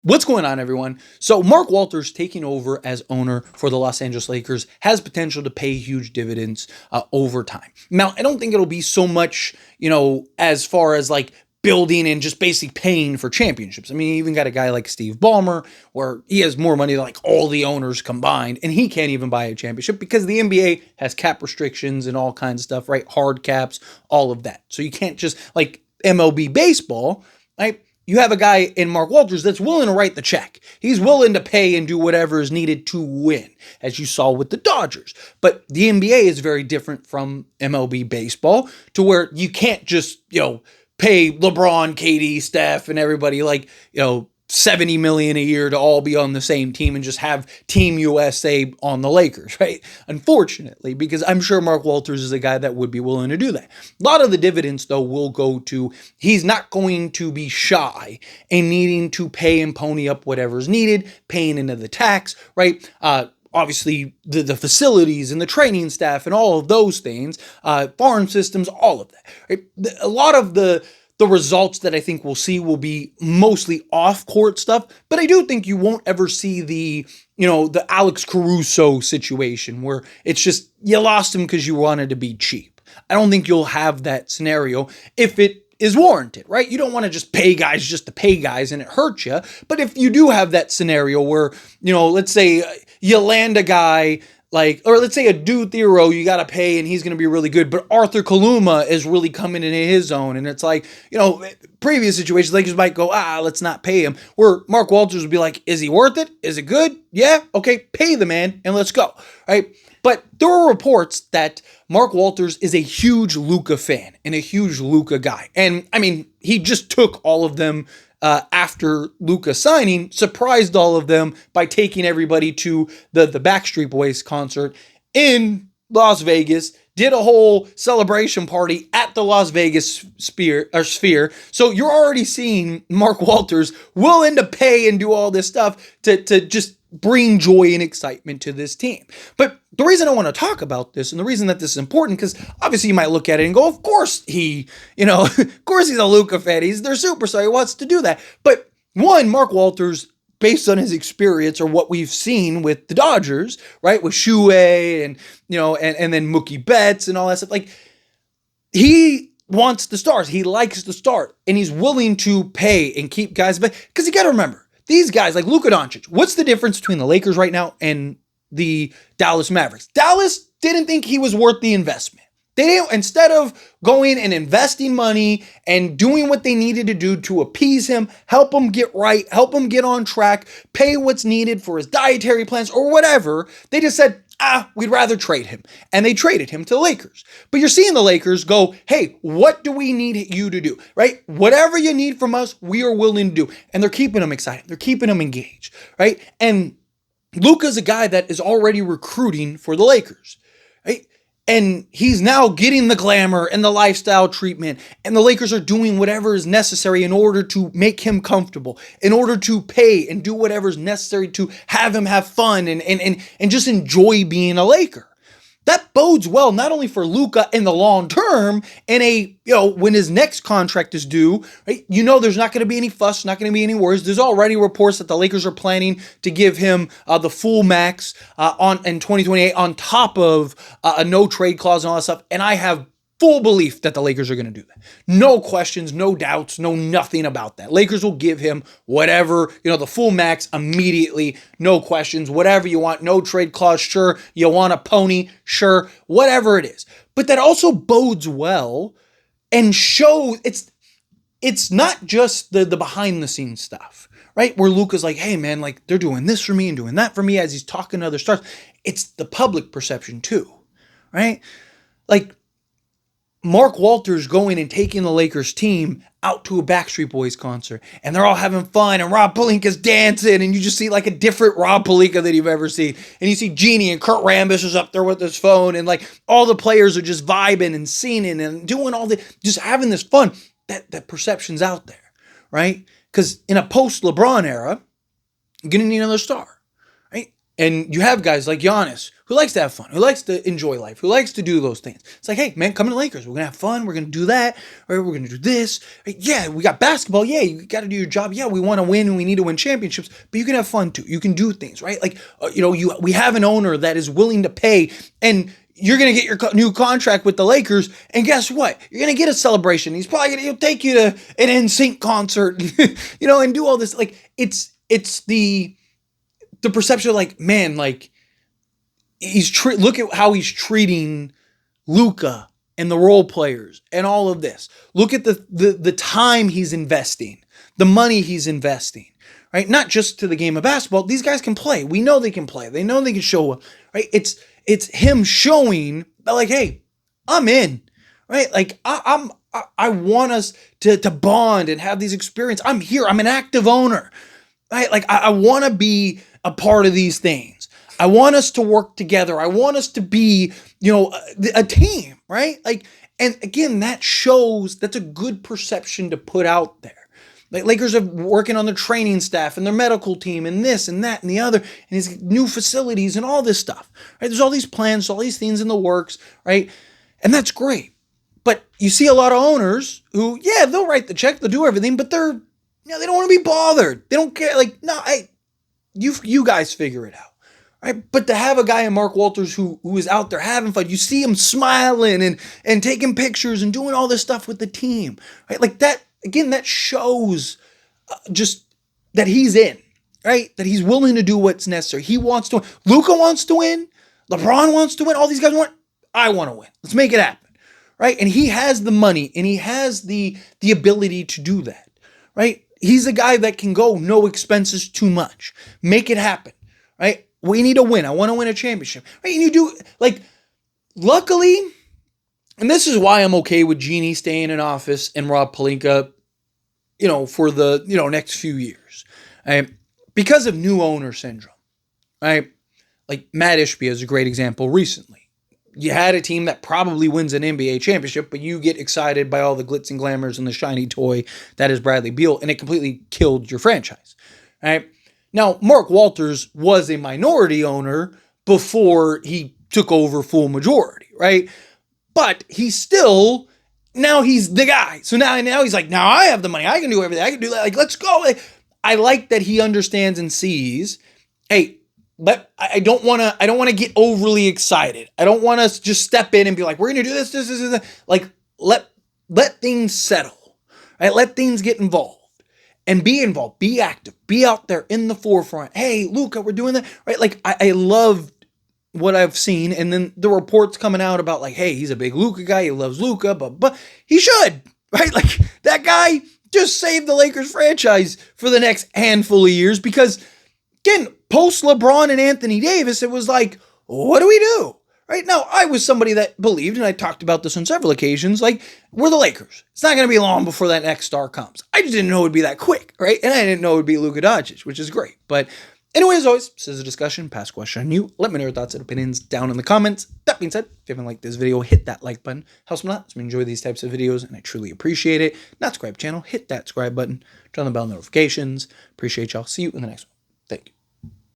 What's going on, everyone? So, Mark Walters taking over as owner for the Los Angeles Lakers has potential to pay huge dividends over time. Now, I don't think it'll be so much, as far as like building and just basically paying for championships. I mean, you even got a guy like Steve Ballmer, where he has more money than like all the owners combined, and he can't even buy a championship because the NBA has cap restrictions and all kinds of stuff, right? Hard caps, all of that. So you can't just like MLB baseball, right? You have a guy in Mark Walters that's willing to write the check. He's willing to pay and do whatever is needed to win, as you saw with the Dodgers. But the NBA is very different from MLB baseball, to where you can't just, pay LeBron, KD, Steph, and everybody like, 70 million a year to all be on the same team and just have Team USA on the Lakers, right? Unfortunately, because I'm sure Mark Walters is a guy that would be willing to do that. A lot of the dividends, though, will go to, he's not going to be shy in needing to pay and pony up whatever's needed, paying into the tax, right? Obviously, the facilities and the training staff and all of those things, farm systems, all of that. Right? A lot of the results that I think we'll see will be mostly off-court stuff, but I do think you won't ever see the Alex Caruso situation where it's just you lost him because you wanted to be cheap. I don't think you'll have that scenario if it is warranted, right? You don't want to just pay guys just to pay guys and it hurts you. But if you do have that scenario where, let's say you land a guy or let's say a Dude Theroux, you got to pay and he's going to be really good, but Arthur Kaluma is really coming into his own. And it's like, previous situations, Lakers might go, let's not pay him. Where Mark Walters would be like, is he worth it? Is it good? Yeah. Okay. Pay the man and let's go. Right. But there are reports that Mark Walters is a huge Luka fan and a huge Luka guy. And I mean, he just took all of them after Luka signing, surprised all of them by taking everybody to the Backstreet Boys concert in Las Vegas, did a whole celebration party at the Las Vegas Sphere. So you're already seeing Mark Walters willing to pay and do all this stuff to just bring joy and excitement to this team. But the reason I want to talk about this and the reason that this is important, because obviously you might look at it and go, of course of course he's a Luka fan. He's their superstar. He wants to do that. But one, Mark Walters, based on his experience or what we've seen with the Dodgers, right, with Shohei and then Mookie Betts and all that stuff, like he wants the stars. He likes the start, and he's willing to pay and keep guys. But because you got to remember, these guys like Luka Doncic, what's the difference between the Lakers right now and the Dallas Mavericks? Dallas didn't think he was worth the investment. They didn't, instead of going and investing money and doing what they needed to do to appease him, help him get right, help him get on track, pay what's needed for his dietary plans or whatever, they just said, we'd rather trade him. And they traded him to the Lakers. But you're seeing the Lakers go, hey, what do we need you to do, right? Whatever you need from us, we are willing to do. And they're keeping them excited. They're keeping them engaged, right? And Luka's a guy that is already recruiting for the Lakers, right? And he's now getting the glamour and the lifestyle treatment. And the Lakers are doing whatever is necessary in order to make him comfortable, in order to pay and do whatever is necessary to have him have fun and just enjoy being a Laker. That bodes well not only for Luka in the long term and when his next contract is due, right? There's not going to be any fuss, not going to be any worries. There's already reports that the Lakers are planning to give him the full max in 2028 on top of a no trade clause and all that stuff. And I have full belief that the Lakers are going to do that. No questions, no doubts, no nothing about that. Lakers will give him whatever, the full max immediately, no questions, whatever you want, no trade clause, sure. You want a pony, sure, whatever it is. But that also bodes well and shows it's not just the behind the scenes stuff, right? Where Luka's like, hey man, like they're doing this for me and doing that for me as he's talking to other stars. It's the public perception too, right? Like, Mark Walters going and taking the Lakers team out to a Backstreet Boys concert, and they're all having fun, and Rob Pelinka's dancing, and you just see like a different Rob Pelinka than you've ever seen. And you see Genie and Kurt Rambis is up there with his phone, and like all the players are just vibing and singing and doing all the, just having this fun. That perception's out there, right? Because in a post-LeBron era, you're going to need another star, right? And you have guys like Giannis who likes to have fun, who likes to enjoy life, who likes to do those things. It's like, hey, man, come to the Lakers. We're going to have fun. We're going to do that. Or we're going to do this. Yeah, we got basketball. Yeah, you got to do your job. Yeah, we want to win and we need to win championships. But you can have fun too. You can do things, right? Like, we have an owner that is willing to pay, and you're going to get your new contract with the Lakers. And guess what? You're going to get a celebration. He's probably going to take you to an NSYNC concert, and do all this. Like, it's the perception of like, man, like look at how he's treating Luka and the role players and all of this. Look at the time he's investing, the money he's investing, right? Not just to the game of basketball. These guys can play. We know they can play. They know they can show up, right? It's him showing that like, hey, I'm in, right? Like I want us to bond and have these experiences. I'm here. I'm an active owner, right? Like I want to be a part of these things. I want us to work together. I want us to be, a team, right? Like, and again, that's a good perception to put out there. Like Lakers are working on their training staff and their medical team and this and that and the other, and these new facilities and all this stuff, right? There's all these plans, all these things in the works, right? And that's great. But you see a lot of owners who, yeah, they'll write the check, they'll do everything, but they don't want to be bothered. They don't care. Like, no, hey, you guys figure it out, right? But to have a guy in Mark Walters who is out there having fun, you see him smiling and taking pictures and doing all this stuff with the team, right? Like that, again, that shows just that he's in, right? That he's willing to do what's necessary. He wants to win. Luka wants to win. LeBron wants to win. All these guys want. I want to win. Let's make it happen, right? And he has the money and he has the ability to do that, right? He's a guy that can go no expenses too much. Make it happen, right? We need to win. I want to win a championship, right? And you do, like, luckily, and this is why I'm okay with Jeannie staying in office and Rob Pelinka, for the, next few years, right? Because of new owner syndrome, right? Like Matt Ishbia is a great example recently. You had a team that probably wins an NBA championship, but you get excited by all the glitz and glamours and the shiny toy that is Bradley Beal, and it completely killed your franchise, right? Now, Mark Walters was a minority owner before he took over full majority, right? But he's now he's the guy. So now he's like, now I have the money. I can do everything. I can do that. Like, let's go. I like that he understands and sees, hey, but I don't want to get overly excited. I don't want us to just step in and be like, we're going to do this. Like, let things settle, right? Let things get involved and be involved, be active, be out there in the forefront. Hey, Luka, we're doing that, right? Like, I love what I've seen. And then the reports coming out about like, hey, he's a big Luka guy. He loves Luka, but he should, right? Like that guy just saved the Lakers franchise for the next handful of years because, again, post LeBron and Anthony Davis, it was like, what do we do? Right now, I was somebody that believed, and I talked about this on several occasions, like, we're the Lakers. It's not going to be long before that next star comes. I just didn't know it would be that quick, right? And I didn't know it would be Luka Doncic, which is great. But anyway, as always, this is a discussion, pass question on you. Let me know your thoughts and opinions down in the comments. That being said, if you haven't liked this video, hit that like button. Helps me a lot. As we enjoy these types of videos, and I truly appreciate it. Not subscribe channel, hit that subscribe button. Turn on the bell notifications. Appreciate y'all. See you in the next one.